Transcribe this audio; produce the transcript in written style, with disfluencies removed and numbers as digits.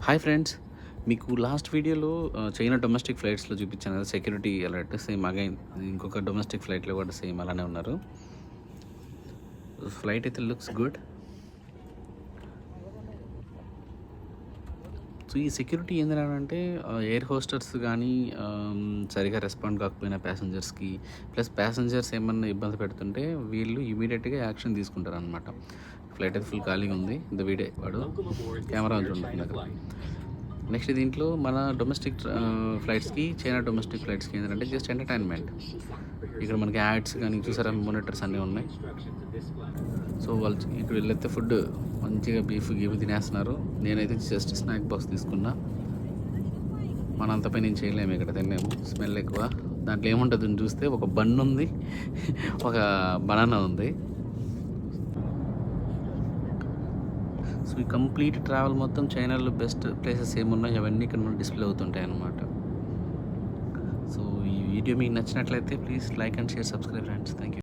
Hi friends, మీకు last వీడియోలో China domestic ఫ్లైట్స్లో చూపించాను కదా సెక్యూరిటీ అలర్ట్. సేమ్ అగైన్ ఇంకొక డొమెస్టిక్ ఫ్లైట్లో కూడా సేమ్ అలానే ఉన్నారు. ఫ్లైట్ అయితే లుక్స్ గుడ్. సో ఈ సెక్యూరిటీ ఏంటంటే ఎయిర్ హోస్టర్స్ కానీ సరిగా రెస్పాండ్ కాకపోయినా ప్యాసింజర్స్కి, ప్లస్ ప్యాసింజర్స్ ఏమన్నా ఇబ్బంది పెడుతుంటే వీళ్ళు ఇమీడియట్గా యాక్షన్ తీసుకుంటారు అనమాట. ఫ్లైట్ అయితే ఫుల్ ఖాళీగా ఉంది. ఇంత వీడే వాడు కెమెరా ఉంటుంది అక్కడ. నెక్స్ట్ దీంట్లో మన డొమెస్టిక్ ఫ్లైట్స్కి, చైనా డొమెస్టిక్ ఫ్లైట్స్కి ఏంటంటే జస్ట్ ఎంటర్టైన్మెంట్. ఇక్కడ మనకి యాడ్స్ కానీ చూసారా, మానిటర్స్ అన్నీ ఉన్నాయి. సో వాళ్ళు ఇక్కడ వెళ్ళైతే ఫుడ్ మంచిగా బీఫ్ తినేస్తున్నారు. నేనైతే జస్ట్ స్నాక్ బాక్స్ తీసుకున్నా. మనంతపై నేను చేయలేము, ఇక్కడ తినలేము, స్మెల్ ఎక్కువ. దాంట్లో ఏముంటుందని చూస్తే ఒక బన్ ఉంది, ఒక బనానా ఉంది. సో ఈ కంప్లీట్ ట్రావెల్ మొత్తం చైనాలో బెస్ట్ ప్లేసెస్ ఏమున్నాయి అవన్నీ ఇక్కడ మనకు డిస్ప్లే అవుతుంటాయి అన్నమాట. సో ఈ వీడియో మీకు నచ్చినట్లయితే please like and share, subscribe friends. Thank you.